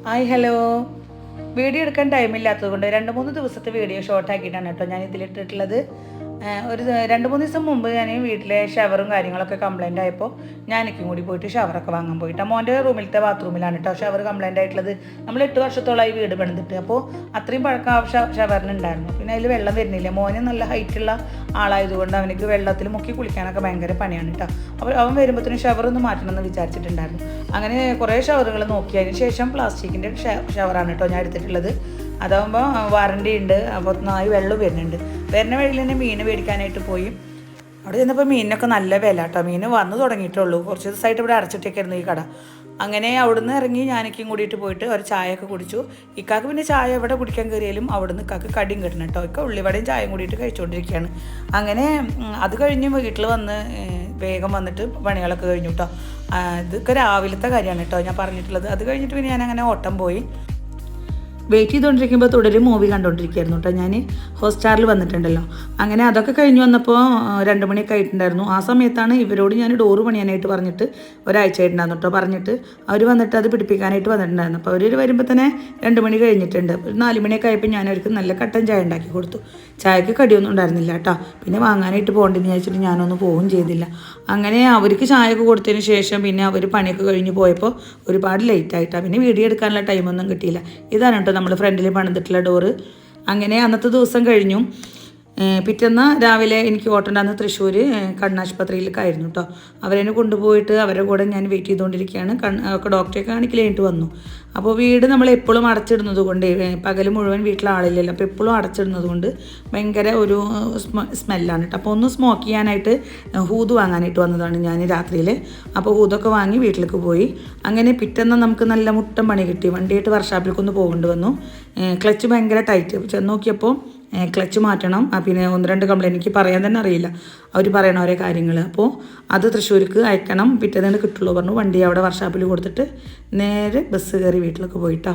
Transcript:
Hi hello. Video എടുക്കാൻ ടൈമില്ലാത്തത് കൊണ്ട് 2-3 ദിവസത്തെ വീഡിയോ ഷോർട്ടാക്കിയിട്ടാണ് കേട്ടോ ഞാൻ ഇതിലിട്ടിട്ടുള്ളത്. ഒരു 2-3 ദിവസം മുമ്പ് ഞാൻ വീട്ടിലെ ഷവറും കാര്യങ്ങളൊക്കെ കംപ്ലൈൻ്റ് ആയപ്പോൾ ഞാനൊക്കെ കൂടി പോയിട്ട് ഷവറൊക്കെ വാങ്ങാൻ പോയിട്ട് മോൻ്റെ റൂമിലത്തെ ബാത്റൂമിലാണ് കേട്ടോ ഷവർ കംപ്ലൈൻ്റ് ആയിട്ടുള്ളത്. നമ്മൾ 8 വർഷത്തോളമായി വീട് പണിതിട്ട്, അപ്പോൾ അത്രയും പഴക്കം ഷവറിനുണ്ടായിരുന്നു. പിന്നെ അതിൽ വെള്ളം വരുന്നില്ല. മോന് നല്ല ഹൈറ്റുള്ള ആളായതുകൊണ്ട് അവനക്ക് വെള്ളത്തിൽ മുക്കി കുളിക്കാനൊക്കെ ഭയങ്കര പണിയാണ് കേട്ടോ. അപ്പോൾ അവൻ വരുമ്പോഴത്തേനും ഷവർ ഒന്ന് മാറ്റണമെന്ന് വിചാരിച്ചിട്ടുണ്ടായിരുന്നു. അങ്ങനെ കുറേ ഷവറുകൾ നോക്കി, അതിന് ശേഷം പ്ലാസ്റ്റിക്കിൻ്റെ ഷവറാണ് കേട്ടോ ഞാൻ എടുത്തിട്ടുള്ളത്. അതാകുമ്പോൾ വാറണ്ടി ഉണ്ട്. അപ്പോൾ നന്നായി വെള്ളം വരുന്നുണ്ട്. വരുന്ന വഴിയിൽ തന്നെ മീൻ മേടിക്കാനായിട്ട് പോയി. അവിടെ ചെന്നപ്പോൾ മീനിനൊക്കെ നല്ല വില കേട്ടോ. മീൻ വന്നു തുടങ്ങിയിട്ടുള്ളൂ. കുറച്ച് ദിവസമായിട്ട് ഇവിടെ അടച്ചിട്ടേക്കായിരുന്നു ഈ കട. അങ്ങനെ അവിടുന്ന് ഇറങ്ങി ഞാനൊക്കെയും കൂടിയിട്ട് പോയിട്ട് ഒരു ചായയൊക്കെ കുടിച്ചു. ഇക്കാക്ക് പിന്നെ ചായ എവിടെ കുടിക്കാൻ കയറിയാലും അവിടുന്ന് ഇക്കാക്ക് കടിയും കിട്ടണം കേട്ടോ. ഇക്ക ഉള്ളിവടയും ചായയും കൂടിയിട്ട് കഴിച്ചുകൊണ്ടിരിക്കുകയാണ്. അങ്ങനെ അത് കഴിഞ്ഞ് വീട്ടിൽ വന്ന് വേഗം വന്നിട്ട് പണികളൊക്കെ കഴിഞ്ഞു കേട്ടോ. ഇതൊക്കെ രാവിലത്തെ കാര്യമാണ് കേട്ടോ ഞാൻ പറഞ്ഞിട്ടുള്ളത്. അത് കഴിഞ്ഞിട്ട് പിന്നെ ഞാനങ്ങനെ ഓട്ടം പോയി. വെയിറ്റ് ചെയ്തുകൊണ്ടിരിക്കുമ്പോൾ തുടരും മൂവി കണ്ടുകൊണ്ടിരിക്കുകയായിരുന്നു കേട്ടോ. ഞാൻ ഹോട്ട്സ്റ്റാറിൽ വന്നിട്ടുണ്ടല്ലോ. അങ്ങനെ അതൊക്കെ കഴിഞ്ഞ് വന്നപ്പോൾ 2 മണിയൊക്കെ ആയിട്ടുണ്ടായിരുന്നു. ആ സമയത്താണ് ഇവരോട് ഞാൻ ഡോറ് പണിയാനായിട്ട് പറഞ്ഞിട്ട് ഒരാഴ്ച ആയിട്ടുണ്ടായിരുന്നു കേട്ടോ. പറഞ്ഞിട്ട് അവർ വന്നിട്ട് അത് പിടിപ്പിക്കാനായിട്ട് വന്നിട്ടുണ്ടായിരുന്നു. അപ്പോൾ അവർ വരുമ്പോൾ തന്നെ 2 മണി കഴിഞ്ഞിട്ടുണ്ട്. ഒരു 4 മണിയൊക്കെ ആയപ്പോൾ ഞാൻ അവർക്ക് നല്ല കട്ടൻ ചായ ഉണ്ടാക്കി കൊടുത്തു. ചായക്ക് കടിയൊന്നും ഉണ്ടായിരുന്നില്ല കേട്ടോ. പിന്നെ വാങ്ങാനായിട്ട് പോകണ്ടെന്ന് വിചാരിച്ചിട്ട് ഞാനൊന്നും പോവുകയും ചെയ്തില്ല. അങ്ങനെ അവർക്ക് ചായയൊക്കെ കൊടുത്തതിന് ശേഷം പിന്നെ അവർ പണിയൊക്കെ കഴിഞ്ഞ് പോയപ്പോൾ ഒരുപാട് ലേറ്റ് ആയിട്ടാണ്. പിന്നെ വീഡിയോ എടുക്കാനുള്ള ടൈമൊന്നും കിട്ടിയില്ല. ഇതാണ് കേട്ടോ നമ്മൾ ഫ്രണ്ടിൽ പണിതിട്ടുള്ള ഡോറ്. അങ്ങനെ അന്നത്തെ ദിവസം കഴിഞ്ഞു. പിറ്റേന്ന് രാവിലെ എനിക്ക് ഓട്ടണ്ടാന്ന് തൃശ്ശൂർ കണ്ണാശുപത്രിയിലേക്കായിരുന്നു കേട്ടോ. അവരെന്നെ കൊണ്ടുപോയിട്ട് അവരുടെ കൂടെ ഞാൻ വെയിറ്റ് ചെയ്തുകൊണ്ടിരിക്കുകയാണ്. ഒക്കെ ഡോക്ടറെ കാണിക്കലായിട്ട് വന്നു. അപ്പോൾ വീട് നമ്മൾ എപ്പോഴും അടച്ചിടുന്നത് കൊണ്ട്, പകൽ മുഴുവൻ വീട്ടിൽ ആളില്ലല്ലോ, അപ്പോൾ എപ്പോഴും അടച്ചിടുന്നത് കൊണ്ട് ഭയങ്കര ഒരു സ്മെല്ലാണ് കേട്ടോ. അപ്പോൾ ഒന്ന് സ്മോക്ക് ചെയ്യാനായിട്ട് ഹൂത് വാങ്ങാനായിട്ട് വന്നതാണ് ഞാൻ രാത്രിയിൽ. അപ്പോൾ ഹൂതൊക്കെ വാങ്ങി വീട്ടിലേക്ക് പോയി. അങ്ങനെ പിറ്റേന്ന് നമുക്ക് നല്ല മുട്ടൻ പണി കിട്ടി. വണ്ടിയായിട്ട് വർക്ക്ഷോപ്പിലേക്കൊന്ന് പോകേണ്ടി വന്നു. ക്ലച്ച് ഭയങ്കര ടൈറ്റ്. ചെന്ന് നോക്കിയപ്പോൾ ക്ലച്ച് മാറ്റണം. പിന്നെ 1-2 കംപ്ലൈൻറ്റ് എനിക്ക് പറയാൻ തന്നെ അറിയില്ല. അവർ പറയണ ഓരോ കാര്യങ്ങൾ. അപ്പോൾ അത് തൃശ്ശൂർക്ക് അയക്കണം, പിറ്റേന്ന് കിട്ടുള്ളൂ പറഞ്ഞു. വണ്ടി അവിടെ വർക്ക്ഷോപ്പിൽ കൊടുത്തിട്ട് നേരെ ബസ് കയറി വീട്ടിലൊക്കെ പോയിട്ടോ.